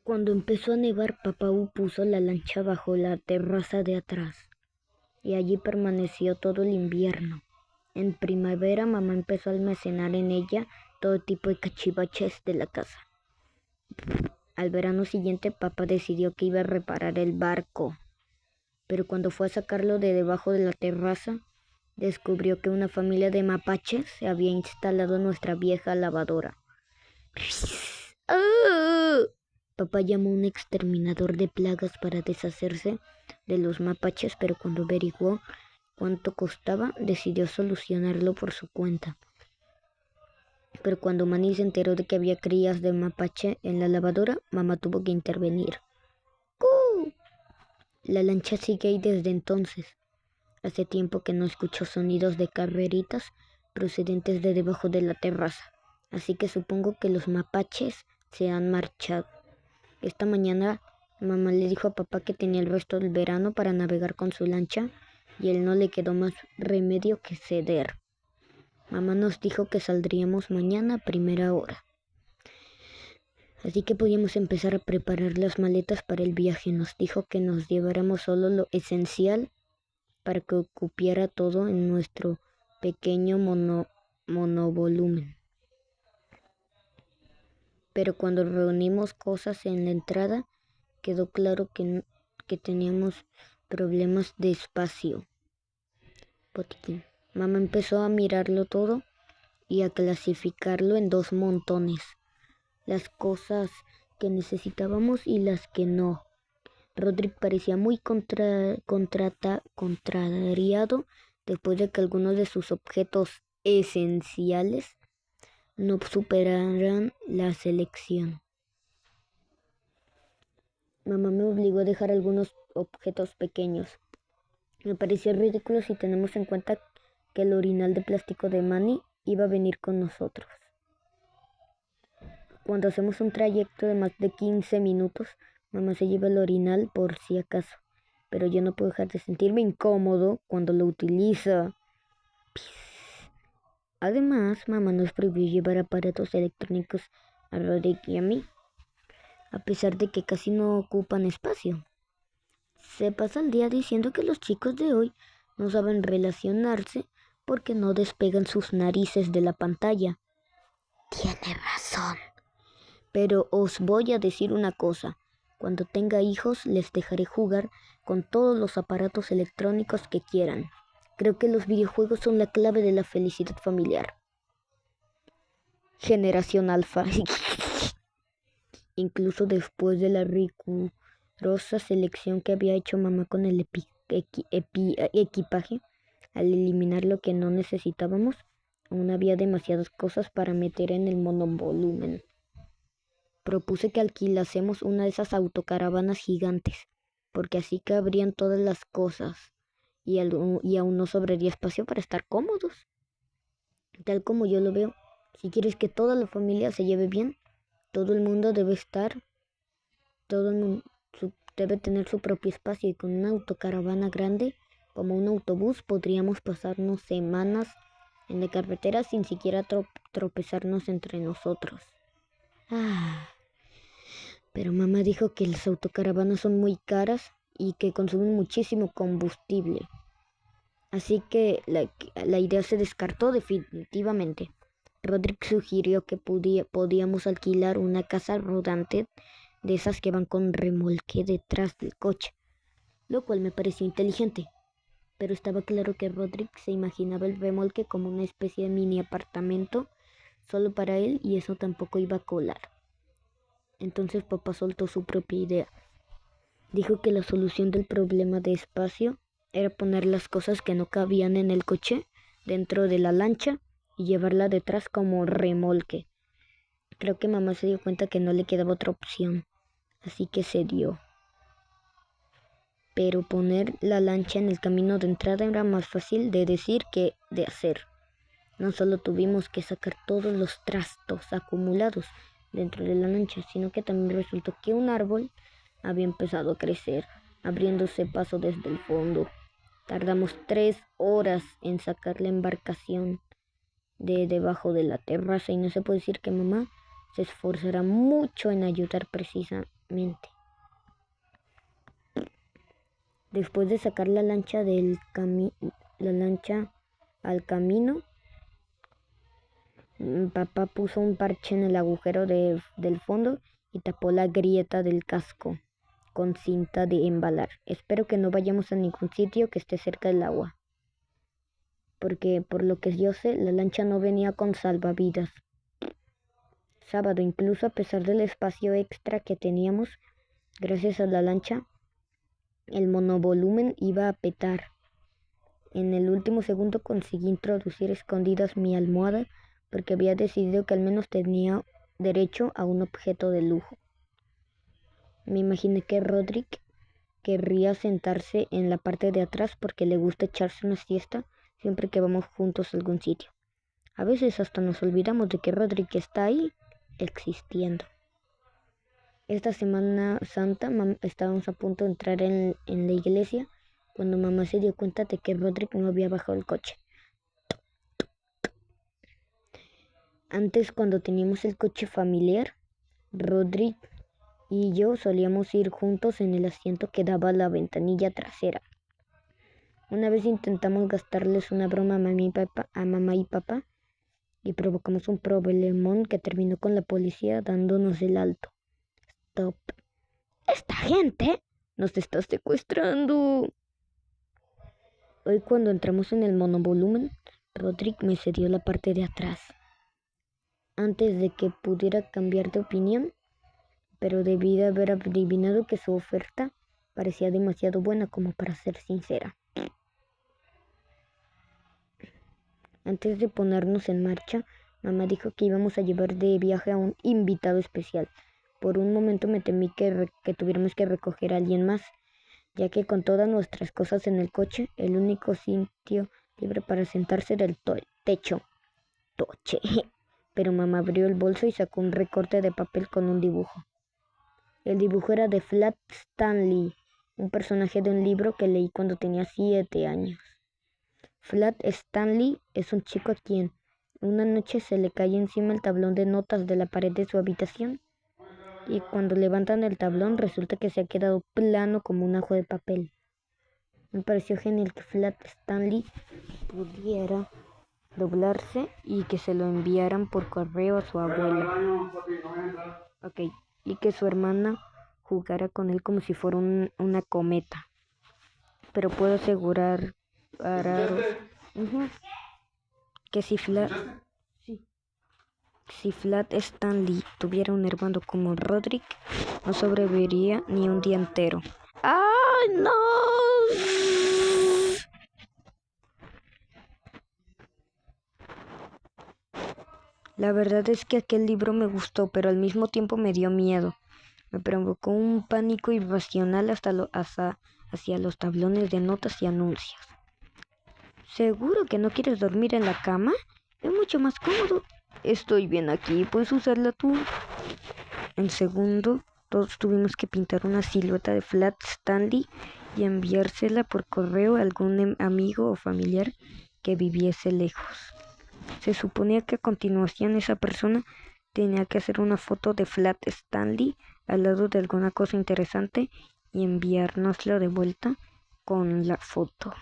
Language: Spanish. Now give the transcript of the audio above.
Cuando empezó a nevar, Papau puso la lancha bajo la terraza de atrás y allí permaneció todo el invierno. En primavera, mamá empezó a almacenar en ella todo tipo de cachivaches de la casa. Al verano siguiente, papá decidió que iba a reparar el barco, pero cuando fue a sacarlo de debajo de la terraza, descubrió que una familia de mapaches se había instalado en nuestra vieja lavadora. Papá llamó a un exterminador de plagas para deshacerse de los mapaches, pero cuando averiguó cuánto costaba, decidió solucionarlo por su cuenta. Pero cuando Manny se enteró de que había crías de mapache en la lavadora, mamá tuvo que intervenir. ¡Cu! La lancha sigue ahí desde entonces. Hace tiempo que no escucho sonidos de carreritas procedentes de debajo de la terraza, así que supongo que los mapaches se han marchado. Esta mañana mamá le dijo a papá que tenía el resto del verano para navegar con su lancha y él no le quedó más remedio que ceder. Mamá nos dijo que saldríamos mañana a primera hora, así que podíamos empezar a preparar las maletas para el viaje. Nos dijo que nos lleváramos solo lo esencial para que cupiera todo en nuestro pequeño monovolumen. Pero cuando reunimos cosas en la entrada, quedó claro que teníamos problemas de espacio. Botiquín. Mamá empezó a mirarlo todo y a clasificarlo en 2 montones: las cosas que necesitábamos y las que no. Rodrick parecía muy contrariado después de que algunos de sus objetos esenciales no superaran la selección. Mamá me obligó a dejar algunos objetos pequeños. Me pareció ridículo si tenemos en cuenta que el orinal de plástico de Manny iba a venir con nosotros. Cuando hacemos un trayecto de más de 15 minutos, mamá se lleva el orinal por si acaso, pero yo no puedo dejar de sentirme incómodo cuando lo utiliza. Además, mamá nos prohibió llevar aparatos electrónicos a Rodrick y a mí, a pesar de que casi no ocupan espacio. Se pasa el día diciendo que los chicos de hoy no saben relacionarse porque no despegan sus narices de la pantalla. Tiene razón. Pero os voy a decir una cosa. Cuando tenga hijos les dejaré jugar con todos los aparatos electrónicos que quieran. Creo que los videojuegos son la clave de la felicidad familiar. Generación Alfa. Incluso después de la rigurosa selección que había hecho mamá con el equipaje, al eliminar lo que no necesitábamos, aún había demasiadas cosas para meter en el monovolumen. Propuse que alquilásemos una de esas autocaravanas gigantes, porque así cabrían todas las cosas y aún no sobraría espacio para estar cómodos. Tal como yo lo veo, si quieres que toda la familia se lleve bien, todo el mundo debe debe tener su propio espacio, y con una autocaravana grande como un autobús podríamos pasarnos semanas en la carretera sin siquiera tropezarnos entre nosotros. Pero mamá dijo que las autocaravanas son muy caras y que consumen muchísimo combustible. Así que la idea se descartó definitivamente. Rodrick sugirió que podíamos alquilar una casa rodante de esas que van con remolque detrás del coche, lo cual me pareció inteligente. Pero estaba claro que Rodrick se imaginaba el remolque como una especie de mini apartamento solo para él, y eso tampoco iba a colar. Entonces papá soltó su propia idea. Dijo que la solución del problema de espacio era poner las cosas que no cabían en el coche dentro de la lancha y llevarla detrás como remolque. Creo que mamá se dio cuenta que no le quedaba otra opción, así que cedió. Pero poner la lancha en el camino de entrada era más fácil de decir que de hacer. No solo tuvimos que sacar todos los trastos acumulados dentro de la lancha, sino que también resultó que un árbol había empezado a crecer, abriéndose paso desde el fondo. Tardamos 3 horas en sacar la embarcación de debajo de la terraza, y no se puede decir que mamá se esforzará mucho en ayudar mente. Después de sacar la lancha al camino, papá puso un parche en el agujero del fondo y tapó la grieta del casco con cinta de embalar. Espero que no vayamos a ningún sitio que esté cerca del agua, porque por lo que yo sé, la lancha no venía con salvavidas. Sábado, incluso a pesar del espacio extra que teníamos, gracias a la lancha, el monovolumen iba a petar. En el último segundo conseguí introducir escondidas mi almohada porque había decidido que al menos tenía derecho a un objeto de lujo. Me imaginé que Roderick querría sentarse en la parte de atrás porque le gusta echarse una siesta siempre que vamos juntos a algún sitio. A veces hasta nos olvidamos de que Roderick está ahí existiendo. Esta Semana Santa estábamos a punto de entrar en la iglesia cuando mamá se dio cuenta de que Roderick no había bajado el coche. Antes, cuando teníamos el coche familiar, Roderick y yo solíamos ir juntos en el asiento que daba a la ventanilla trasera. Una vez intentamos gastarles una broma a mamá y papá y provocamos un problemón que terminó con la policía dándonos el alto. Stop. Esta gente nos está secuestrando. Hoy, cuando entramos en el monovolumen, Roderick me cedió la parte de atrás antes de que pudiera cambiar de opinión, pero debí de haber adivinado que su oferta parecía demasiado buena como para ser sincera. Antes de ponernos en marcha, mamá dijo que íbamos a llevar de viaje a un invitado especial. Por un momento me temí que tuviéramos que recoger a alguien más, ya que con todas nuestras cosas en el coche, el único sitio libre para sentarse era el techo. Toche. Pero mamá abrió el bolso y sacó un recorte de papel con un dibujo. El dibujo era de Flat Stanley, un personaje de un libro que leí cuando tenía 7 años. Flat Stanley es un chico a quien una noche se le cae encima el tablón de notas de la pared de su habitación y cuando levantan el tablón resulta que se ha quedado plano como un ajo de papel. Me pareció genial que Flat Stanley pudiera doblarse y que se lo enviaran por correo a su abuela. Y que su hermana jugara con él como si fuera una cometa. Pero puedo asegurar que si Flat Stanley tuviera un hermano como Roderick, no sobreviviría ni un día entero. ¡Ay, no! La verdad es que aquel libro me gustó, pero al mismo tiempo me dio miedo. Me provocó un pánico irracional hacia los tablones de notas y anuncios. ¿Seguro que no quieres dormir en la cama? Es mucho más cómodo. Estoy bien aquí, puedes usarla tú. En segundo, todos tuvimos que pintar una silueta de Flat Stanley y enviársela por correo a algún amigo o familiar que viviese lejos. Se suponía que a continuación esa persona tenía que hacer una foto de Flat Stanley al lado de alguna cosa interesante y enviárnosla de vuelta con la foto.